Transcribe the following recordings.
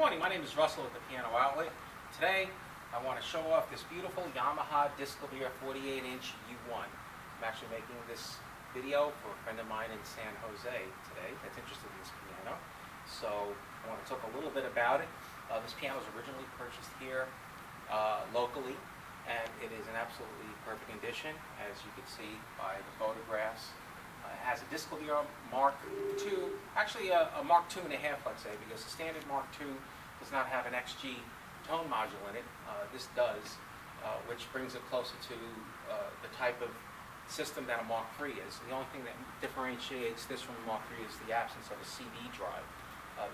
morning, my name is Russell at the Piano Outlet. Today I want to show off this beautiful Yamaha Disklavier 48-inch U1. I'm actually making this video for a friend of mine in San Jose today that's interested in this piano. So I want to talk a little bit about it. This piano was originally purchased here locally, and it is in absolutely perfect condition, as you can see by the photographs. It has a Disklavier Mark II, actually a Mark II and a half, let's say, because the standard Mark II does not have an XG tone module in it. This does, which brings it closer to the type of system that a Mark III is. The only thing that differentiates this from a Mark III is the absence of a CD drive.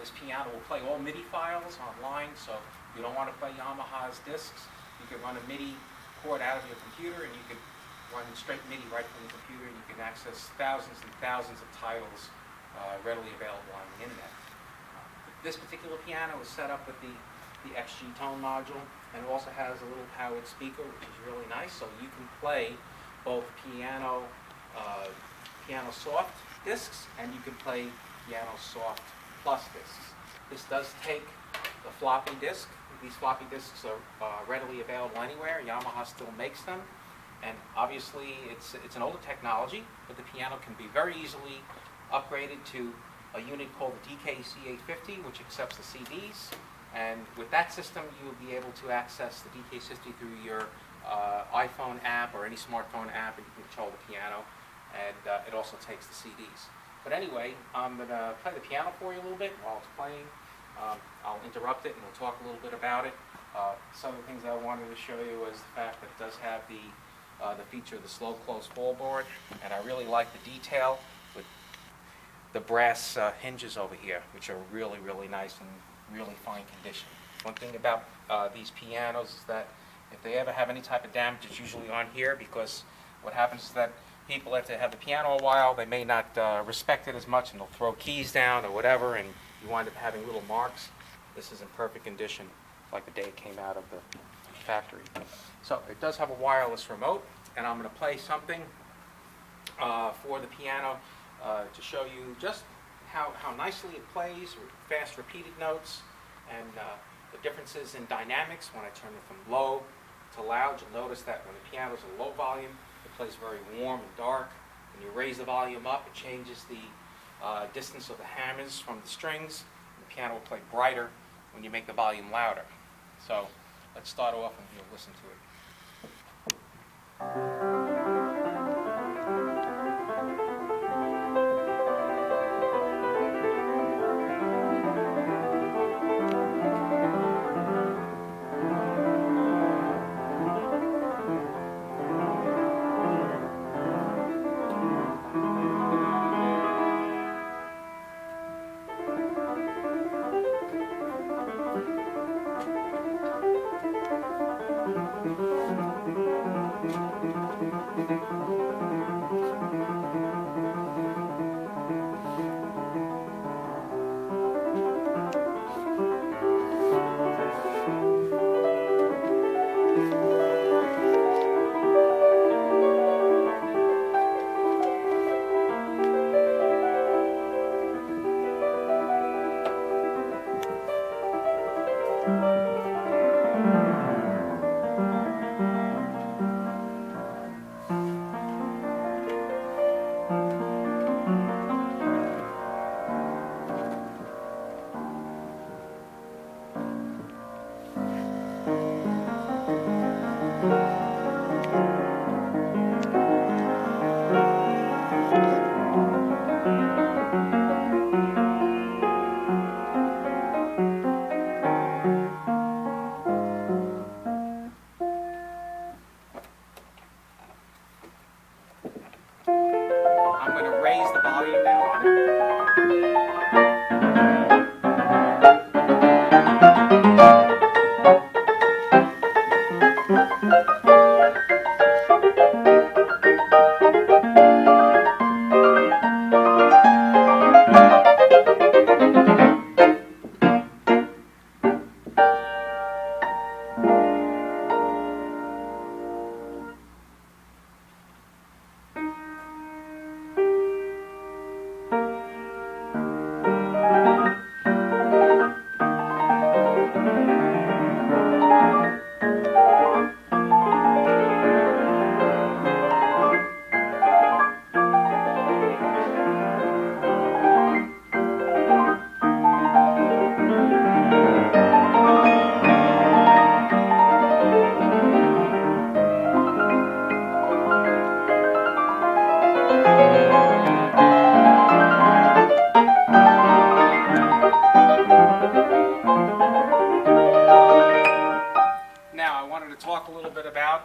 This piano will play all MIDI files online, so if you don't want to play Yamaha's discs, you can run a MIDI port out of your computer and you can run straight MIDI right from the computer, and you can access thousands and thousands of titles readily available on the internet. This particular piano is set up with the XG tone module, and it also has a little powered speaker, which is really nice, so you can play both piano soft discs, and you can play piano soft plus discs. This does take the floppy disk. These floppy disks are readily available anywhere. Yamaha still makes them. And obviously it's an older technology, but the piano can be very easily upgraded to a unit called the DKC850, which accepts the CDs. And with that system, you'll be able to access the DK60 through your iPhone app or any smartphone app, and you can control the piano. And it also takes the CDs. But anyway, I'm going to play the piano for you a little bit while it's playing. I'll interrupt it and we'll talk a little bit about it. Some of the things I wanted to show you is the fact that it does have the feature of the slow close fall board, and I really like the detail with the brass hinges over here, which are really, really nice and really fine condition. One thing about these pianos is that if they ever have any type of damage, it's usually on here, because what happens is that people, after they have the piano a while, they may not respect it as much, and they'll throw keys down or whatever, and you wind up having little marks. This is in perfect condition, like the day it came out of the factory. So it does have a wireless remote, and I'm going to play something for the piano to show you just how nicely it plays with fast repeated notes, and the differences in dynamics when I turn it from low to loud. You'll notice that when the piano's at low volume, it plays very warm and dark. When you raise the volume up, it changes the distance of the hammers from the strings. The piano will play brighter when you make the volume louder. So let's start off and you'll listen to it.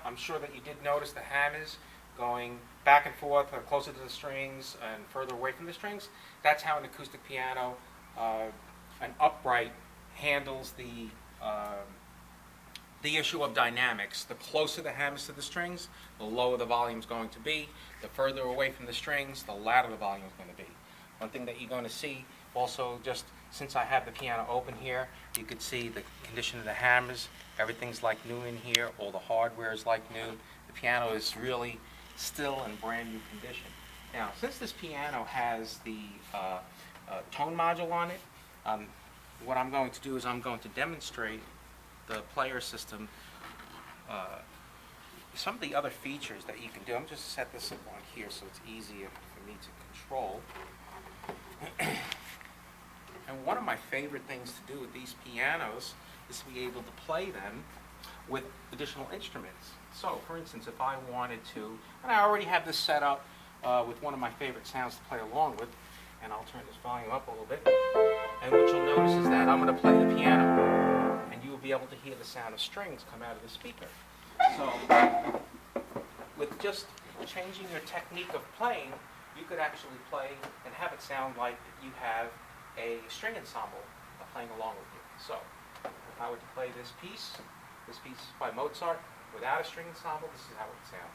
I'm sure that you did notice the hammers going back and forth, closer to the strings and further away from the strings. That's how an acoustic piano, an upright, handles the issue of dynamics. The closer the hammers to the strings, the lower the volume is going to be. The further away from the strings, the louder the volume is going to be. One thing that you're going to see also, just since I have the piano open here, you could see the condition of the hammers. Everything's like new in here. All the hardware is like new. The piano is really still in brand new condition. Now, since this piano has the tone module on it, what I'm going to do is I'm going to demonstrate the player system, some of the other features that you can do. I'm just set this up on here so it's easier for me to control. And one of my favorite things to do with these pianos is to be able to play them with additional instruments. So, for instance, if I wanted to, and I already have this set up with one of my favorite sounds to play along with, and I'll turn this volume up a little bit, and what you'll notice is that I'm going to play the piano, and you will be able to hear the sound of strings come out of the speaker. So, with just changing your technique of playing, you could actually play and have it sound like you have a string ensemble playing along with you. So, if I were to play this piece by Mozart, without a string ensemble, this is how it would sound.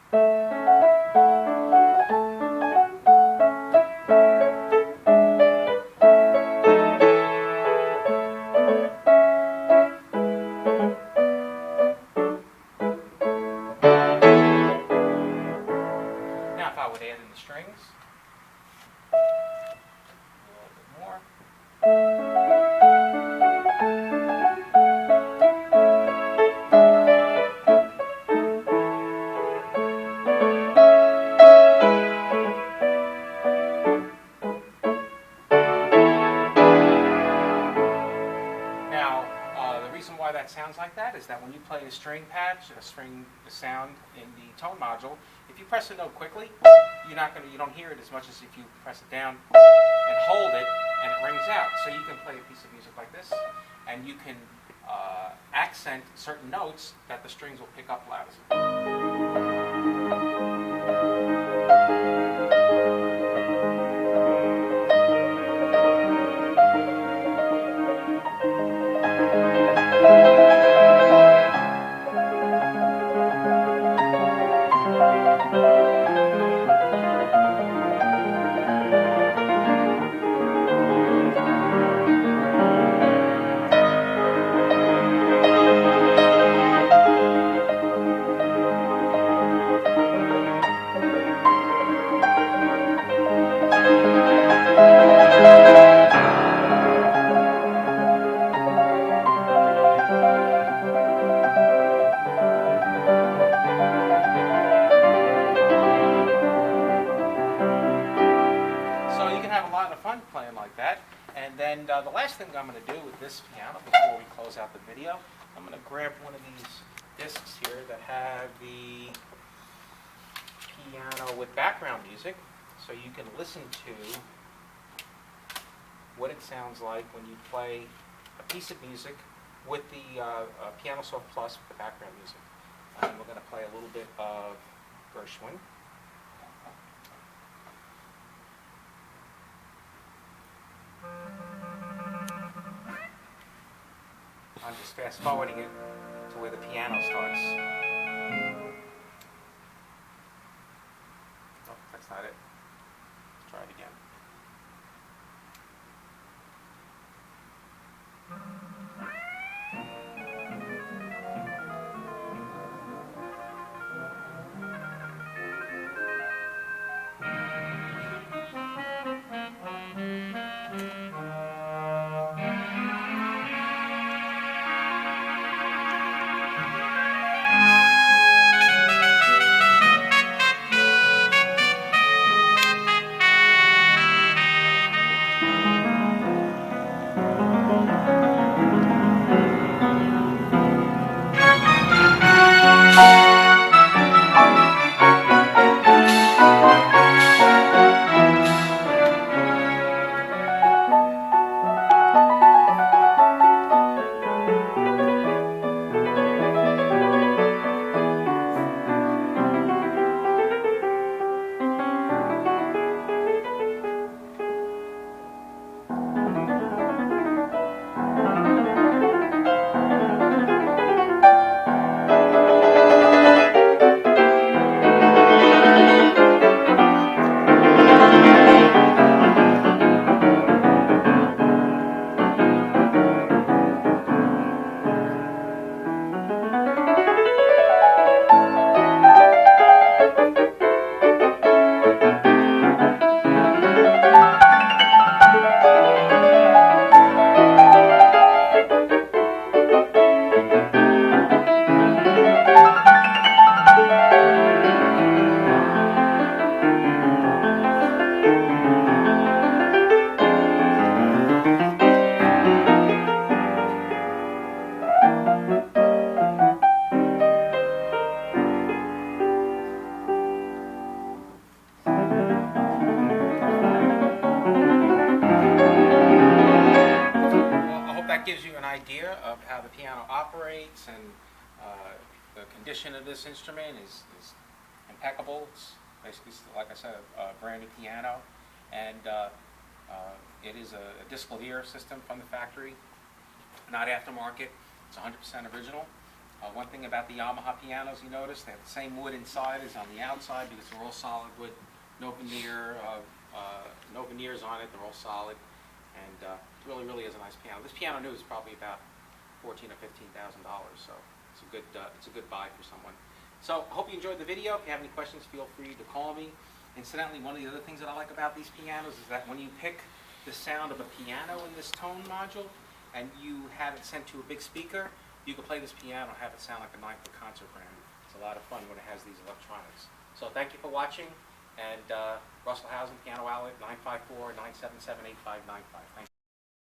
Now, if I would add in the strings, a little bit more. Why that sounds like that is that when you play a string patch, a sound in the tone module, if you press a note quickly, you don't hear it as much as if you press it down and hold it and it rings out. So you can play a piece of music like this, and you can accent certain notes that the strings will pick up loudest. Playing like that. And then the last thing I'm going to do with this piano before we close out the video, I'm going to grab one of these discs here that have the piano with background music, so you can listen to what it sounds like when you play a piece of music with the Piano Soft Plus with the background music. And we're going to play a little bit of Gershwin. I'm just fast forwarding it to where the piano starts. Oh, that's not it. Let's try it again. idea of how the piano operates, and the condition of this instrument is impeccable. It's basically, like I said, a brand new piano, and it is a Disklavier system from the factory, not aftermarket. It's 100% original. One thing about the Yamaha pianos, you notice, they have the same wood inside as on the outside because they're all solid wood, no veneer, no veneers on it. They're all solid, and it really is a nice piano. This piano new is probably about $14,000 or $15,000, so it's a good buy for someone. So I hope you enjoyed the video. If you have any questions, feel free to call me. Incidentally, one of the other things that I like about these pianos is that when you pick the sound of a piano in this tone module and you have it sent to a big speaker, you can play this piano and have it sound like a 9-foot concert band. It's a lot of fun when it has these electronics. So thank you for watching, and Russell Housen, Piano Outlet, 954-977-8595. Thank you.